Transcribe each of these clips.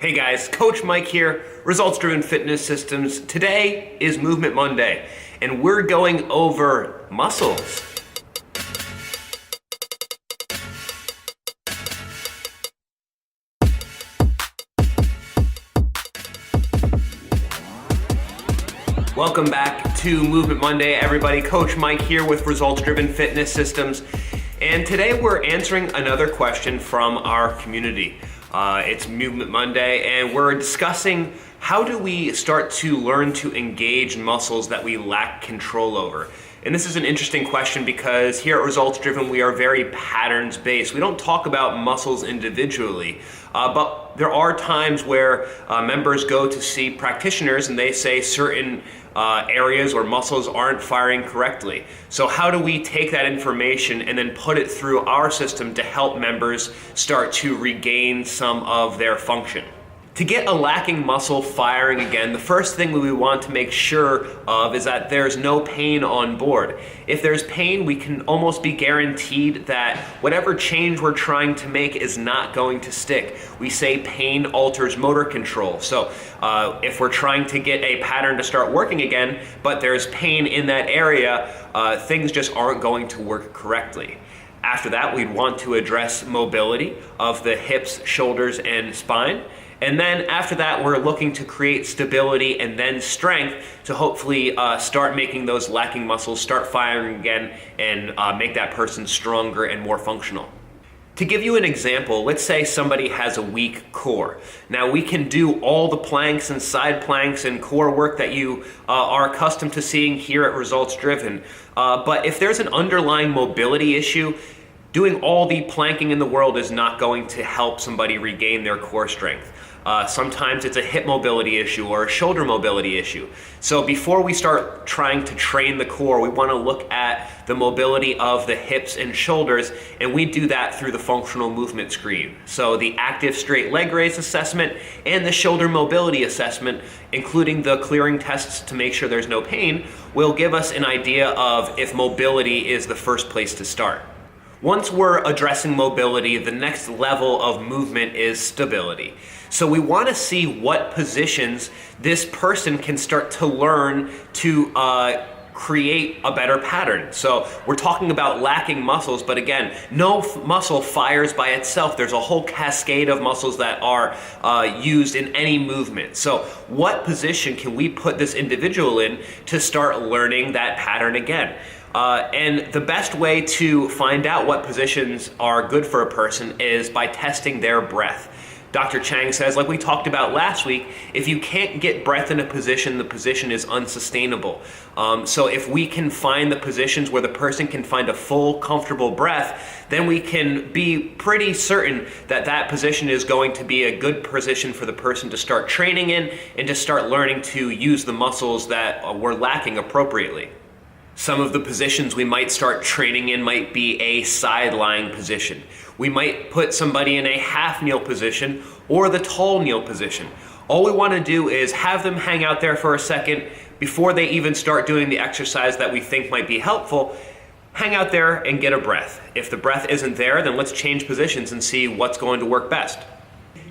Hey guys, Coach Mike here, Results Driven Fitness Systems. Today is Movement Monday, and we're going over muscles. Welcome back to Movement Monday, everybody. Coach Mike here with Results Driven Fitness Systems. And today we're answering another question from our community. It's Movement Monday, and we're discussing how do we start to learn to engage muscles that we lack control over. And this is an interesting question because here at Results Driven, we are very patterns based. We don't talk about muscles individually, but there are times where members go to see practitioners and they say certain areas or muscles aren't firing correctly. So how do we take that information and then put it through our system to help members start to regain some of their function? To get a lacking muscle firing again, the first thing we want to make sure of is that there's no pain on board. If there's pain, we can almost be guaranteed that whatever change we're trying to make is not going to stick. We say pain alters motor control. So if we're trying to get a pattern to start working again, but there's pain in that area, things just aren't going to work correctly. After that, we'd want to address mobility of the hips, shoulders, and spine. And then after that, we're looking to create stability and then strength to hopefully start making those lacking muscles start firing again and make that person stronger and more functional. To give you an example, let's say somebody has a weak core. Now we can do all the planks and side planks and core work that you are accustomed to seeing here at Results Driven. But if there's an underlying mobility issue, doing all the planking in the world is not going to help somebody regain their core strength. Sometimes it's a hip mobility issue or a shoulder mobility issue. So before we start trying to train the core, we want to look at the mobility of the hips and shoulders, and we do that through the functional movement screen. So the active straight leg raise assessment and the shoulder mobility assessment, including the clearing tests to make sure there's no pain, will give us an idea of if mobility is the first place to start. Once we're addressing mobility, the next level of movement is stability. So we want to see what positions this person can start to learn to create a better pattern. So we're talking about lacking muscles, but again, no muscle fires by itself. There's a whole cascade of muscles that are used in any movement. So what position can we put this individual in to start learning that pattern again? And the best way to find out what positions are good for a person is by testing their breath. Dr. Chang says, like we talked about last week, if you can't get breath in a position, the position is unsustainable. So if we can find the positions where the person can find a full, comfortable breath, then we can be pretty certain that that position is going to be a good position for the person to start training in and to start learning to use the muscles that we're lacking appropriately. Some of the positions we might start training in might be a side lying position. We might put somebody in a half kneel position or the tall kneel position. All we want to do is have them hang out there for a second before they even start doing the exercise that we think might be helpful. Hang out there and get a breath. If the breath isn't there, then let's change positions and see what's going to work best.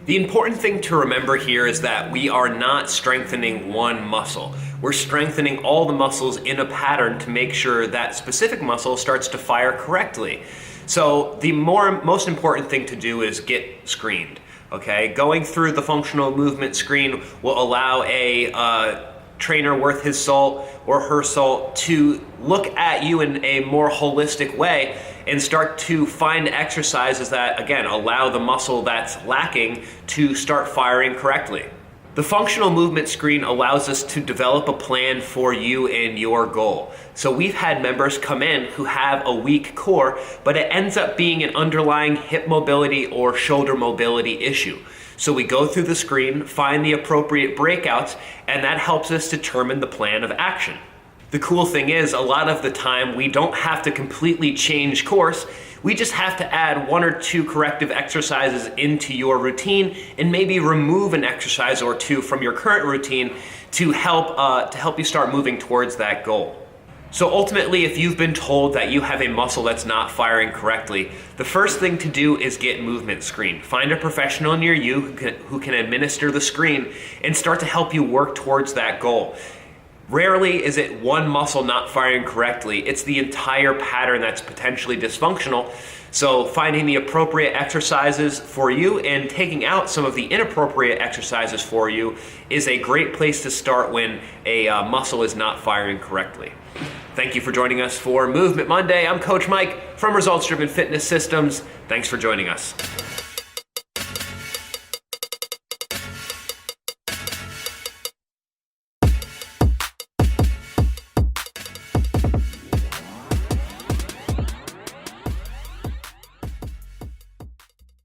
The important thing to remember here is that we are not strengthening one muscle. We're strengthening all the muscles in a pattern to make sure that specific muscle starts to fire correctly. So the most important thing to do is get screened. Okay, going through the functional movement screen will allow a trainer worth his salt or her salt to look at you in a more holistic way and start to find exercises that, again, allow the muscle that's lacking to start firing correctly. The functional movement screen allows us to develop a plan for you and your goal. So we've had members come in who have a weak core, but it ends up being an underlying hip mobility or shoulder mobility issue. So we go through the screen, find the appropriate breakouts, and that helps us determine the plan of action. The cool thing is, a lot of the time, we don't have to completely change course. We just have to add one or two corrective exercises into your routine and maybe remove an exercise or two from your current routine to help you start moving towards that goal. So ultimately, if you've been told that you have a muscle that's not firing correctly, the first thing to do is get movement screened. Find a professional near you who can administer the screen and start to help you work towards that goal. Rarely is it one muscle not firing correctly, it's the entire pattern that's potentially dysfunctional. So finding the appropriate exercises for you and taking out some of the inappropriate exercises for you is a great place to start when a muscle is not firing correctly. Thank you for joining us for Movement Monday. I'm Coach Mike from Results Driven Fitness Systems. Thanks for joining us.